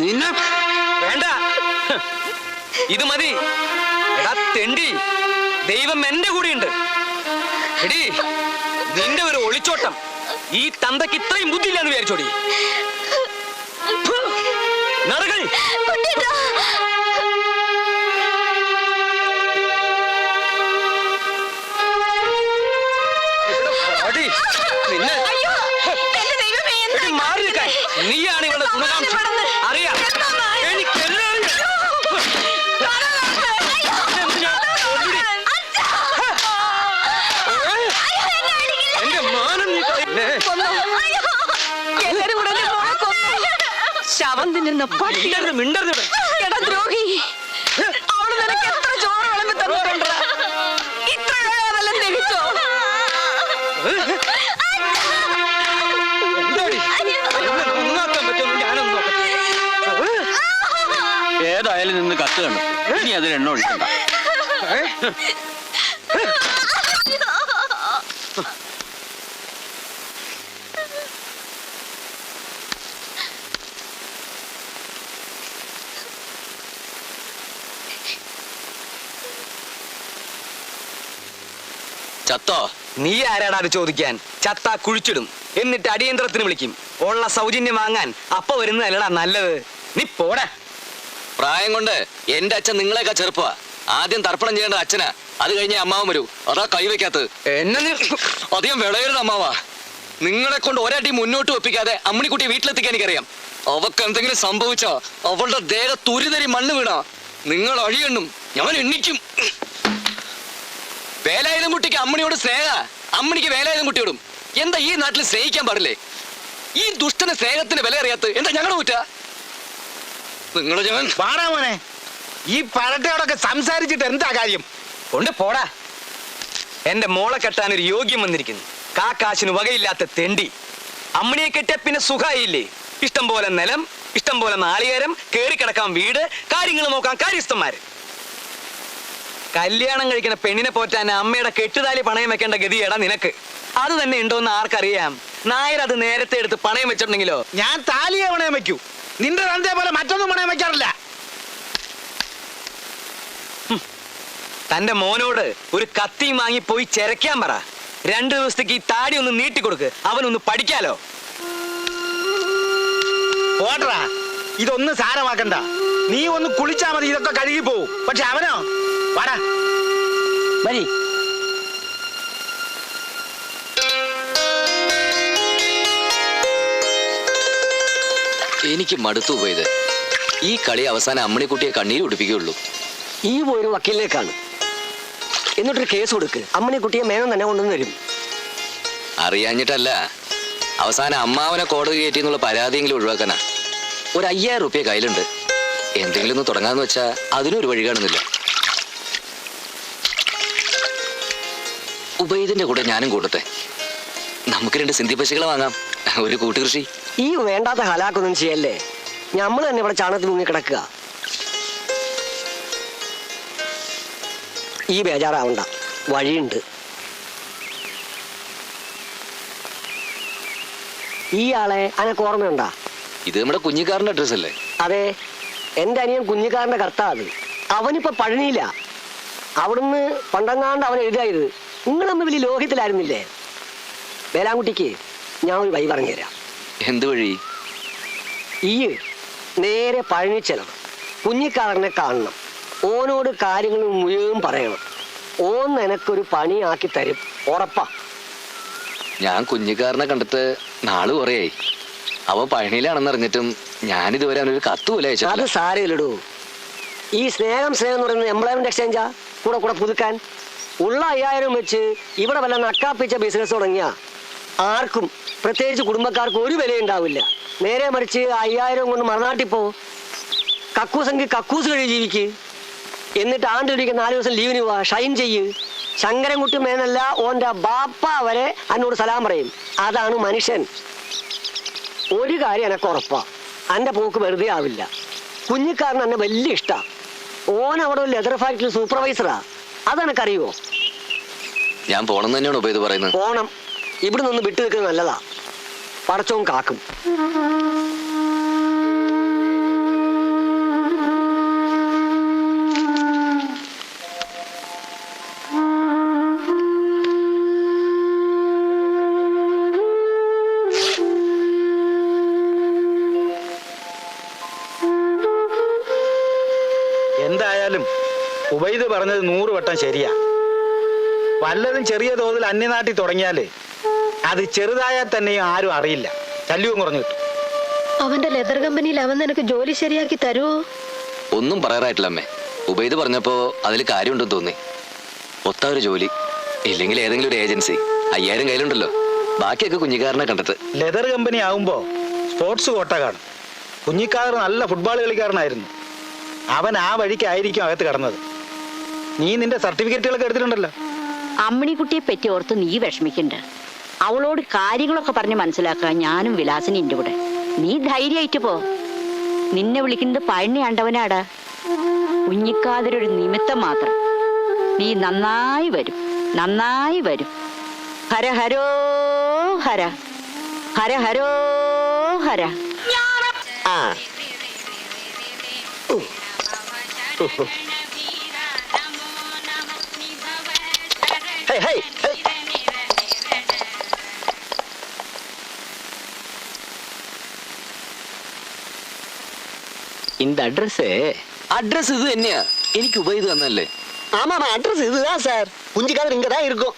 നിന്നെ വേണ്ട, ഇത് മതി. എടാ തെണ്ടി, ദൈവം എന്റെ കൂടെയുണ്ട്. എടി, നിന്റെ ഒരു ഒളിച്ചോട്ടം ഈ തന്തയ്ക്ക് ഇത്രയും ബുദ്ധിയില്ലെന്ന് വിചാരിച്ചോടി. നടകൾ നീയാണ് ഇവളുടെ ഗുണകാംക്ഷ. അറിയാം, എനിക്കെല്ലാം എന്റെ മാനം ശവം തിന്നുന്ന മിണ്ടരുത്. ദ്രോഹി, അവള് നിനക്ക് എത്ര ചോറ് വിളമ്പി തന്നിട്ടുണ്ടോ? ഇത്ര വല്ലം തികച്ചോ? ഏതായാലും നിന്ന് കത്ത് കണ്ടു. ഇനി അതിൽ എണ്ണ ഒഴിക്കണ്ട. ചത്തോ? നീ ആരാടാ അത് ചോദിക്കാൻ? ചത്ത കുഴിച്ചിടും, എന്നിട്ട് അടിയന്തരത്തിന് വിളിക്കും. ഉള്ള സൗജന്യം വാങ്ങാൻ അപ്പ വരുന്നതല്ലടാ നല്ലത്. നീ പോടാ. പ്രായം കൊണ്ട് എന്റെ അച്ഛൻ നിങ്ങളെയൊക്കെ ചെറുപ്പ. ആദ്യം തർപ്പണം ചെയ്യേണ്ട അച്ഛനാ, അത് കഴിഞ്ഞ അമ്മാവൻ വരൂ. അതാ കൈവയ്ക്കാത്തത്. എന്നെ അധികം വിളയരുത് അമ്മാവാ. നിങ്ങളെ കൊണ്ട് ഒരടി മുന്നോട്ട് വെപ്പിക്കാതെ അമ്മിണിക്കുട്ടി വീട്ടിലെത്തിക്കാൻ എനിക്കറിയാം. അവക്ക് എന്തെങ്കിലും സംഭവിച്ചാ അവളുടെ ദേഹ തുരിതരി മണ്ണ് വീണാ നിങ്ങൾ അഴിയണ്ണും, ഞാൻ എണ്ണിക്കും. വേലായുധം കുട്ടിക്ക് അമ്മണിയോട് സ്നേഹ, അമ്മണിക്ക് വേലായുധം കുട്ടിയോടും. എന്താ ഈ നാട്ടിൽ സ്നേഹിക്കാൻ പാടില്ലേ? ഈ ദുഷ്ടന് സ്നേഹത്തിന് വില അറിയാത്ത എന്താ ഞങ്ങളുടെ കുറ്റ? നിങ്ങളെ ഞാൻ പാടാ മോനെ, ഈ പരട്ടയോടൊക്കെ സംസാരിച്ചിട്ട് എന്താ കാര്യം? കൊണ്ട് പോടാ. എന്റെ മോളെ കെട്ടാൻ ഒരു യോഗ്യം വന്നിരിക്കുന്നു. കാശിന് വകയില്ലാത്ത തെണ്ടി. അമ്മണിയെ കെട്ടിയ പിന്നെ സുഖായില്ലേ? ഇഷ്ടം പോലെ നിലം, ഇഷ്ടം പോലെ നാളികേരം, കേറിക്കിടക്കാൻ വീട്, കാര്യങ്ങൾ നോക്കാൻ കാര്യസ്ഥന്മാര്. കല്യാണം കഴിക്കുന്ന പെണ്ണിനെ പോറ്റാൻ അമ്മയുടെ കെട്ടുതാലി പണയം വെക്കേണ്ട ഗതിയേടാ നിനക്ക്. അത് തന്നെ ഉണ്ടോന്ന് ആർക്കറിയാം? നായർ അത് നേരത്തെ എടുത്ത് പണയം വെച്ചിട്ടുണ്ടെങ്കിലോ? ഞാൻ താലിയെ പണയം വെക്കൂ, നിന്റെ തന്തയെ പോലെ മറ്റൊന്നും പണയം വെക്കാറില്ല. തന്റെ മോനോട് ഒരു കത്തിയും വാങ്ങി പോയി ചെരക്കാൻ പറ. 2 ദിവസത്തേക്ക് ഈ താടി ഒന്ന് നീട്ടിക്കൊടുക്ക്, അവനൊന്ന് പഠിക്കാലോ. പോട്ടറാ, ഇതൊന്നും സാരമാക്കണ്ട. നീ ഒന്ന് കുളിച്ചാ മതി, ഇതൊക്കെ കഴുകി പോവും. പക്ഷെ അവനോ, വാടാ വരി. എനിക്ക് മടുത്തു പോയത്. ഈ കളി അവസാനം അമ്മണിക്കുട്ടിയെ കണ്ണീര് ഉടിപ്പിക്കുകയുള്ളൂ. ഈ പോയൊരു വക്കീലിലേക്കാണ്. എന്നിട്ടൊരു കേസ് കൊടുക്ക്, അമ്മണിക്കുട്ടിയെ മേനം തന്നെ കൊണ്ടുവന്ന് തരും. അറിയാഞ്ഞിട്ടല്ല, അവസാനം അമ്മാവനെ കോടതി കയറ്റി എന്നുള്ള പരാതിയെങ്കിലും ഒഴിവാക്കാനാ. ഒരു 5000 റുപ്യ കയ്യിലുണ്ട്. എന്തെങ്കിലും ഒന്ന് തുടങ്ങാന്ന് വെച്ചാ അതിനൊരു വഴി കാണുന്നില്ല. ഉബൈദിന്റെ കൂടെ ഞാനും കൂടട്ടെ. നമുക്ക് 2 സിന്ധി പശുക്കളെ വാങ്ങാം, ഒരു കൂട്ടുകൃഷി. ഈ വേണ്ടാത്ത ഹലാക്കൊന്നും ചെയ്യല്ലേ. നമ്മൾ തന്നെ ഇവിടെ ചാണകത്തിൽ മുങ്ങി കിടക്കുക. ഈ ബേജാറാവണ്ട, വഴിയുണ്ട്. ഈ ആളെ അനക്ക് ഓർമ്മയുണ്ടാ? ഇത് നമ്മുടെ കുഞ്ഞിക്കാരന്റെ അഡ്രസ് അല്ലേ? അതെ, എന്റെ അനിയൻ കുഞ്ഞിക്കാരന്റെ കർത്താവ്. അവനിപ്പോ പഴനിയില്ല. അവിടുന്ന് പണ്ടങ്ങാണ്ട് അവൻ എഴുതായത്. നിങ്ങൾ തമ്മിൽ വലിയ ലോഹ്യത്തിലായിരുന്നില്ലേ? വേലാൻകുട്ടിക്ക് ഞാൻ ഒരു വഴി പറഞ്ഞുതരാം. എന്ത് വഴി? ഈ നേരെ പഴനി ചെല്ലണം, കുഞ്ഞിക്കാരനെ കാണണം, ഓനോട് കാര്യങ്ങൾ മുഴുവൻ പറയണം. ഓൻ നിനക്കൊരു പണിയാക്കി തരും, ഉറപ്പാ. ഞാൻ കുഞ്ഞിക്കാരനെ കണ്ടിട്ട് നാള് കുറയായി. അവൻ പഴനിയിലാണെന്ന് അറിഞ്ഞിട്ടും ഞാനിതുവരെ അവനൊരു കത്ത് പോലെ അത് അയച്ചിട്ടില്ല. സാരമില്ലടൂ. ഈ സ്നേഹം എന്ന് പറയുന്നത് എംപ്ലോയ്മെന്റ് എക്സ്ചേഞ്ചാ. കൂടെ പുതുക്കാൻ ഉള്ള 5000 വെച്ച് ഇവിടെ വല്ല നക്കാപ്പിച്ച ബിസിനസ് തുടങ്ങിയ ആർക്കും, പ്രത്യേകിച്ച് കുടുംബക്കാർക്കും ഒരു വിലയുണ്ടാവില്ല. നേരെ മറിച്ച് 5000 കൊണ്ട് മറുനാട്ടിൽ പോ, കക്കൂസെങ്കിൽ കക്കൂസ് കഴി ജീവിക്ക്. എന്നിട്ട് ആണ്ടിരിക്കുന്ന 4 ദിവസം ലീവിന് പോവാ, ഷൈൻ ചെയ്യ്. ശങ്കരൻകുട്ടി മേനല്ല, ഓന്റെ ബാപ്പ വരെ എന്നോട് സലാം പറയും. അതാണ് മനുഷ്യൻ. ഒരു കാര്യം എനക്ക് ഉറപ്പാ, എന്റെ പോക്ക് വെറുതെ ആവില്ല. കുഞ്ഞിക്കാരൻ എന്നെ വലിയ ഇഷ്ടാ. ഓൻ അവിടെ ഒരു ലെതർ ഫാക്ടറി സൂപ്പർവൈസറാ. അതെനക്കറിയോ? ഞാൻ പോണെന്ന് തന്നെയാണ് ഉപയോഗ പറയുന്നത്. പോണം. ഇവിടെ നിന്ന് വിട്ടു നിൽക്കുന്നത് നല്ലതാ. പടച്ചോൻ കാക്കും. ഉബൈദ് പറഞ്ഞത് 100 വട്ടം ശരിയാ. വല്ലതും ചെറിയ തോതിൽ അന്യനാട്ടിൽ തുടങ്ങിയാല് അത് ചെറുതായാൽ തന്നെയും ആരും അറിയില്ല, ശല്യവും കുറഞ്ഞു കിട്ടും. അവന്റെ ലെതർ കമ്പനിയിൽ അവൻ നിനക്ക് ജോലി ശരിയാക്കി തരുമോ? ഒന്നും പറയാറായിട്ടില്ല അമ്മേ. ഉബൈദ് പറഞ്ഞപ്പോ അതിൽ കാര്യമുണ്ടെന്ന് തോന്നി. ഒത്ത ഒരു ജോലി, ഇല്ലെങ്കിൽ ഏതെങ്കിലും ഒരു ഏജൻസി. 5000 കയ്യിലുണ്ടല്ലോ, ബാക്കിയൊക്കെ കുഞ്ഞിക്കാരനെ കണ്ടിട്ട്. ലെതർ കമ്പനി ആവുമ്പോ സ്പോർട്സ് കോട്ട കാണും. കുഞ്ഞിക്കാർ നല്ല ഫുട്ബോൾ കളിക്കാരനായിരുന്നു. അവൻ ആ വഴിക്കായിരിക്കും അകത്ത് കടന്നത്. നീ നിന്റെ സർട്ടിഫിക്കറ്റുകളൊക്കെ എടുത്തിട്ടുണ്ടല്ലോ. അമ്മിണിക്കുട്ടിയെ പറ്റി ഓർത്ത് നീ വിഷമിക്കണ്ട. അവളോട് കാര്യങ്ങളൊക്കെ പറഞ്ഞ് മനസ്സിലാക്കാൻ ഞാനും വിലാസിനി എൻ്റെ കൂടെ. നീ ധൈര്യമായിട്ട് പോ. നിന്നെ വിളിക്കുന്നത് പഴനി ആണ്ടവനാടാ. കുഞ്ഞിക്കാതൊരു നിമിത്തം മാത്രം. നീ നന്നായി വരും, നന്നായി വരും. ഹര ഹരോ ഹര, ഹര ഹരോ ഹര. ആ ഹേ ഹേ ഹേ. இந்த அட்ரஸ் இது தന്നെയാ. എനിക്ക് ഉബൈദ് തന്നല്ലേ. ஆமாமா, அட்ரஸ் இதுதான் சார். குஞ்சிக்காதர் இங்க தான் இருக்கும்.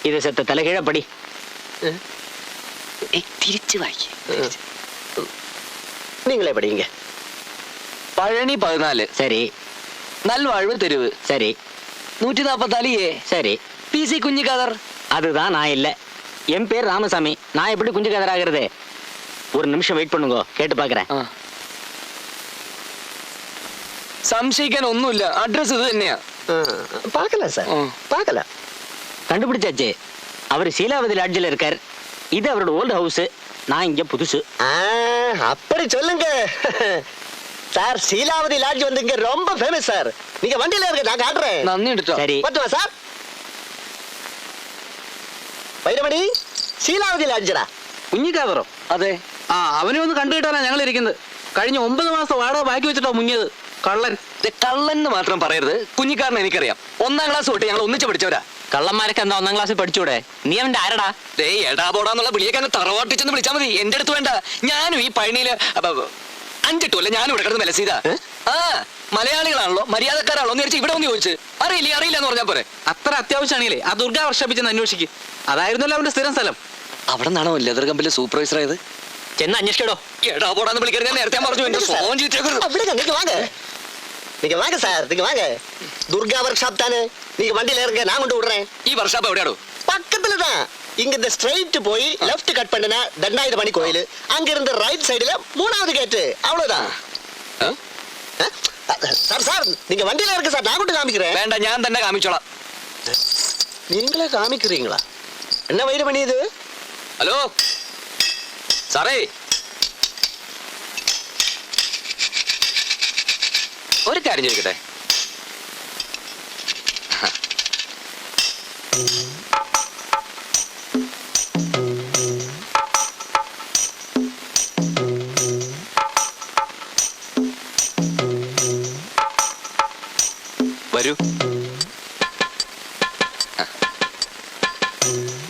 ഇത് സെത്ത തലകീഴ പടി. തിരിച്ചു വായിക്കേ. நீங்களே படிங்க. പഴനി 14. சரி നൽവാഴ്വ് തെരുവ്. சரி 144 சரி. PC குஞ்சிக்காதர். அதுதான் நான் இல்ல. என் பேர் ராமசாமி. நான் எப்படி குஞ்சிக்காதர் ஆகிறது? ஒரு நிமிஷம் வெயிட் பண்ணுங்க, கேட்டு பாக்குறேன். സംശയിക്കാൻ ഒന്നുമില്ല, അഡ്രസ് ഇത് തന്നെയാ. பார்க்கலாம் சார், பார்க்கலாம். கண்டுபிடிச்சாச்சு. அவர் சீலாவதி லாட்ஜில் இருக்கார். இது அவரோட ஓல்டு ஹவுஸ். நான் இங்க புதுசு. அப்படி சொல்லுங்க சார். சீலாவதி லாட்ஜ் வந்து இங்க ரொம்ப ஃபேமஸ் சார். நீங்க வண்டியில இருக்க, நான் காட்டுறேன். നന്ദി കേട്ടോ. சரி, பத்துவா சார். വൈരമണി, ശീലാവതി ലാഡ്ജറാ. കുഞ്ഞിക്കാതറോ? അതെ. ആ, അവനെ ഒന്ന് കണ്ടു കിട്ടാനാ ഞങ്ങൾ ഇരിക്കുന്നത്. കഴിഞ്ഞ 9 മാസം വാടക ബാക്കി വെച്ചിട്ടോ മുങ്ങിയത്. കള്ളൻ. കള്ളൻ എന്ന് മാത്രം പറയരുത്. കുഞ്ഞിക്കാരനെ എനിക്കറിയാം. 1ാം ക്ലാസ് തൊട്ട് ഞങ്ങൾ ഒന്നിച്ച് പഠിച്ചവരാ. കള്ളന്മാരൊക്കെ എന്താ 1ാം ക്ലാസ്സിൽ പഠിച്ചൂടെ? നീ അവന്റെ ആരടാ? എടാ പോടാന്നുള്ള വിളിയൊക്കെ എന്നെ തറവാട്ടിച്ചെന്ന് വിളിച്ചാൽ മതി. എന്റെ അടുത്ത് വേണ്ട. ഞാനും ഈ പഴനിയില് 5 കൊല്ലം ഞാനും ഇവിടെ കിടന്ന് വിലസീത. ആ, മലയാളികളാണല്ലോ, മര്യാദക്കാരാണല്ലോ എന്ന് വിചാരിച്ച് ഇവിടെ ഒന്ന് ചോദിച്ചു. അറിയില്ല എന്ന് പറഞ്ഞാൽ പോരെ. അത്ര അത്യാവശ്യമാണെങ്കിലേ ആ ദുർഗ വർഷപ്പിച്ചെന്ന് അന്വേഷിക്കും. അതായിരുന്നല്ലോ അവന്റെ സ്ഥിരം സ്ഥലം. അവിടെ നിന്നാണോ ലെതർ കമ്പനിലെ സൂപ്പർവൈസർ ആയത്? ചെന്ന് അന്വേഷിക്കടോ. എടാ പോടാന്ന് വിളിക്കരുത്, ഞാൻ നേരത്തെ പറഞ്ഞു. എന്റെ ഫോൺ நீங்க வாங்க, நீங்க வாங்க சார், நீங்க வாங்க. துர்கா ஒர்க் ஷாப் தானே. நீங்க வண்டியில இருங்க, நான் கொண்டு விடுறேன். ഈ വർഷാപ്പ് എവിടെയാണോ? பக்கத்துல தான். இங்க இந்த ஸ்ட்ரைட் போய் லெஃப்ட் கட் பண்ணினா தண்டாயுதபாணி கோயில். அங்க இருந்து ரைட் சைடுல 3வது கேட். அவ்வளவுதான் சார். சார் நீங்க வண்டியில இருக்க சார், நான் கொண்டு காமிக்கிறேன். വേണ്ട, ഞാൻ തന്നെ കാമിച്ചോളാം. நீங்களே காமிக்கிறீங்களா? என்ன வைரமணி இது? ഹലോ സാറേ, ഒരു കാര്യം ചോദിക്കട്ടെ? വരൂ.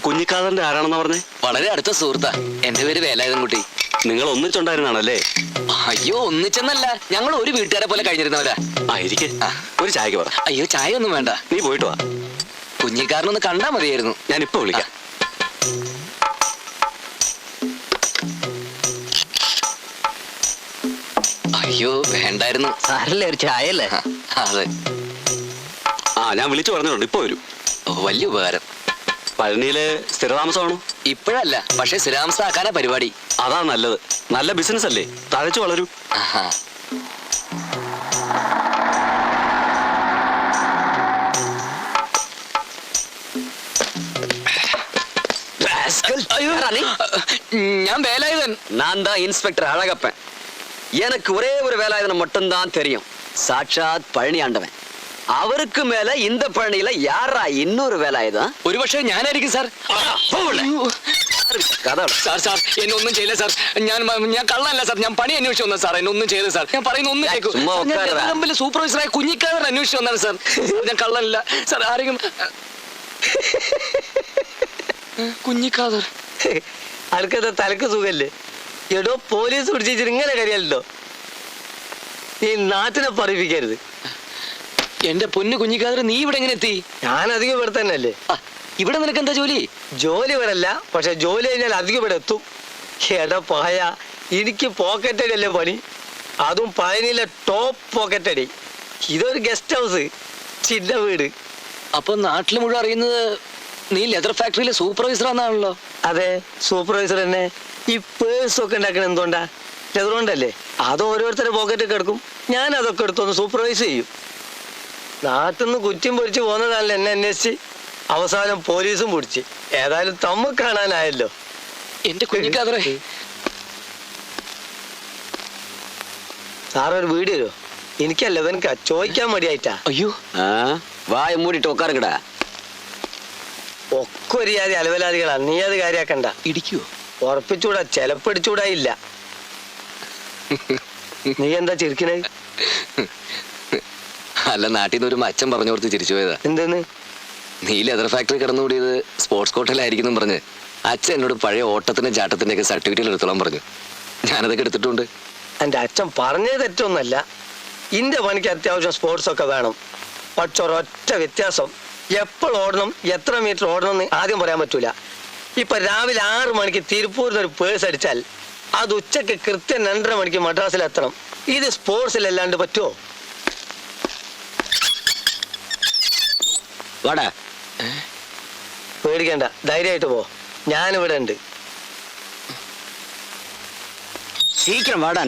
കുഞ്ഞിക്കാതറിന്റെ ആരാണെന്നാ പറഞ്ഞേ? വളരെ അടുത്ത സുഹൃത്താ. എന്റെ പേര് വേലായുധൻ കുട്ടി. നിങ്ങൾ ഒന്നിച്ചുണ്ടായിരുന്നാണല്ലേ? അയ്യോ, ഒന്നിച്ചെന്നല്ല, ഞങ്ങൾ ഒരു വീട്ടുകാരെ പോലെ കഴിഞ്ഞിരുന്നവരാ. ഇരിക്കെ, ഒരു ചായക്ക് പറ. അയ്യോ, ചായ ഒന്നും വേണ്ട. നീ പോയിട്ട് വാ. കുഞ്ഞിക്കാരനൊന്ന് കണ്ടാ മതിയായിരുന്നു. ഞാൻ ഇപ്പൊ വിളിക്കാം. അയ്യോ, വേണ്ടായിരുന്നു. സാരല്ലേ, ഒരു ചായല്ലേ? അതെ. ഞാൻ വിളിച്ചു പറഞ്ഞിട്ടുണ്ട്, ഇപ്പൊ വരും. ഓ, വലിയ ഉപകാരം. പഴനിയിലെ സ്ഥിരതാമസമാണോ? ഇപ്പോഴല്ല, പക്ഷെ സ്ഥിരാമസാക്കാനാ പരിപാടി. അതാ നല്ലത്. നല്ല ബിസിനസ് അല്ലേ, തഴച്ചു വളരൂ. ആഹാ. ഞാൻ വേലായുധൻ. நான் தான் இன்ஸ்பெக்டர் அழகப்பன். எனக்கு ஒரே ஒரு வேலாயுதனை மட்டும்தான் தெரியும். சாட்சாத் பழனி ஆண்டவன். அவருக்கு மேல இந்த பழனியில யாரா இன்னொரு வேலாயுதம்? ഒരുപക്ഷെ ഞാനായിരിക്കും സാർ. സാർ എന്നെ ഒന്നും ചെയ്യില്ല സാർ. ഞാൻ കള്ളല്ല സാർ. ഞാൻ പണി അന്വേഷിച്ചു വന്നത് സാർ. എന്നെ ഒന്നും ചെയ്ത് സാർ. ഞാൻ പറയുന്ന ഒന്നും കേൾക്കൂ. ഞാൻ സൂപ്പർവൈസറായ കുഞ്ഞിക്കാരൻ അന്വേഷിച്ചു വന്നാണ് സാർ. ഞാൻ കള്ളല്ല സാർ. ആരെങ്കിലും കുഞ്ഞിക്കാതർ അനക്കത്തെ തലക്ക് സുഖല്ലേ? എടോ, പോലീസ് പിടിച്ചിട്ട് ഇങ്ങനെ കരിയല്ലോ. ഈ നാട്ടിനെ പറയിപ്പിക്കരുത്. എന്റെ പൊന്നു കുഞ്ഞിക്കാതർ, നീ ഇവിടെ എങ്ങനെ എത്തി? ഞാൻ അധികം ഇവിടെ തന്നെ അല്ലേ. ആ, ഇവിടെ നിനക്ക് എന്താ ജോലി? ജോലി വരല്ല, പക്ഷെ ജോലി കഴിഞ്ഞാൽ അധികം ഇവിടെ എത്തും. എടാ പായ, എനിക്ക് പോക്കറ്റ് അടി അല്ലേ പണി, അതും പഴനിയിലെ ടോപ്പ് പോക്കറ്റ് അടി. ഇതൊരു ഗസ്റ്റ് ഹൗസ്, ചിന്ന വീട്. അപ്പൊ നാട്ടിൽ മുഴുവൻ അറിയുന്നത് നീ ലെതർ ഫാക്ടറിയിലെ സൂപ്പർവൈസർ ആണെന്നാണല്ലോ. അതെ, സൂപ്പർവൈസർ തന്നെ. ഈ പേഴ്സ് ഒക്കെ ഉണ്ടാക്കണ എന്തുകൊണ്ടാ? ലെതർ കൊണ്ടല്ലേ. അത് ഓരോരുത്തരുടെ പോക്കറ്റിൽ കിടക്കും, ഞാൻ അതൊക്കെ എടുത്തൊന്ന് സൂപ്പർവൈസ് ചെയ്യും. നാട്ടിൽ നിന്ന് കുറ്റം പൊരിച്ച് പോകുന്നതാണല്ലോ എന്നെ അന്വേഷിച്ച്. അവസാനം പോലീസും പിടിച്ച്. ഏതായാലും തമ്മ കാണാനായല്ലോ. എന്റെ കുഞ്ഞിക്കാതറേ, സാറൊരു വീട് തരുമോ? എനിക്കല്ല, ഇവനക്കാ ചോദിക്കാൻ മടിയായിട്ടാ. അയ്യോ, വായ മൂടിട്ട് ഉക്കാറുകടാ. ഒക്കെ ഒരു ജാതി അലവലാദികളാ, നീ അത് കാര്യാക്കണ്ട. ഇടിക്കുവോ? ഉറപ്പിച്ചൂടാ, ചെലപ്പടിച്ചൂടാ ഇല്ല. നീ എന്താ ചിരിക്കണേ? അല്ല, നാട്ടിൽ നിന്ന് ഒരു മച്ചൻ പറഞ്ഞു കൊടുത്ത് ചിരിച്ചു പോയതാ. എന്തെന്ന്? നീ ലെതർ ഫാക്ടറി കിടന്നുകൂടിയത് സ്പോർട്സ് കോട്ടയിലായിരിക്കും പറഞ്ഞ് അച്ഛൻ എന്നോട് പഴയ ഓട്ടത്തിന്റെ ചാട്ടത്തിന്റെ ഒക്കെ സർട്ടിഫിക്കറ്റ് എടുത്തോളാൻ പറഞ്ഞു. ഞാനതൊക്കെ എടുത്തിട്ടുണ്ട്. എന്റെ അച്ഛൻ പറഞ്ഞത് തെറ്റൊന്നല്ല. ഇന്റെ പണിക്ക് അത്യാവശ്യം സ്പോർട്സ് ഒക്കെ വേണം. പക്ഷെ ഒരൊറ്റ വ്യത്യാസം, എപ്പോൾ ഓടണം, എത്ര മീറ്റർ ഓടണം എന്ന് ആദ്യം പറയാൻ പറ്റൂല. ഇപ്പൊ രാവിലെ 6 മണിക്ക് തിരുപ്പൂരിൽ ഒരു പേഴ്സ് അടിച്ചാൽ അത് ഉച്ചക്ക് കൃത്യം 2:30 മണിക്ക് മദ്രാസിൽ എത്തണം. ഇത് സ്പോർട്സിലല്ലാണ്ട് പറ്റുമോ? വാടാ. പേടിക്കണ്ട, ധൈര്യമായിട്ട് പോ, ഞാനിവിടെ ഉണ്ട്. സീക്കിരം വാടാ.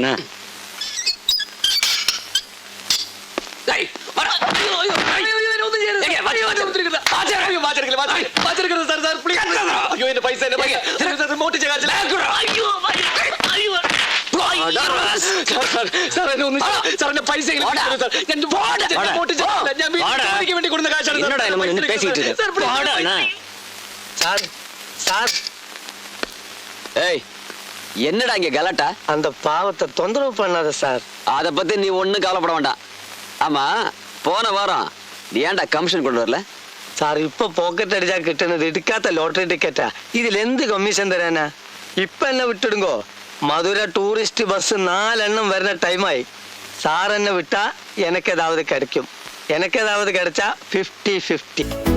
സാർ, സാർ, ஏய் என்னடா இங்க கலாட்டா? அந்த பாவத்தை தொந்தரவு பண்ணாத சார். அத பத்தி நீ ஒண்ணும் கவலைப்பட வேண்டாம். ஆமா, போன வாரம் நீ ஏன்டா கமிஷன் கொண்டு வரல? സാർ, ഇപ്പൊ പോക്കറ്റ് അടിച്ചാ കിട്ടുന്നത് എടുക്കാത്ത ലോട്ടറി ടിക്കറ്റാ. ഇതിൽ എന്ത് കമ്മീഷൻ തരാനാ? ഇപ്പൊ എന്നെ വിട്ടിടുങ്കോ, മധുര ടൂറിസ്റ്റ് ബസ് 4 എണ്ണം വരുന്ന ടൈമായി. സാർ എന്നെ വിട്ടാ എനക്കേതാവത് കിടക്കും. എനക്കേതാവത് കിടച്ചാ 50-50.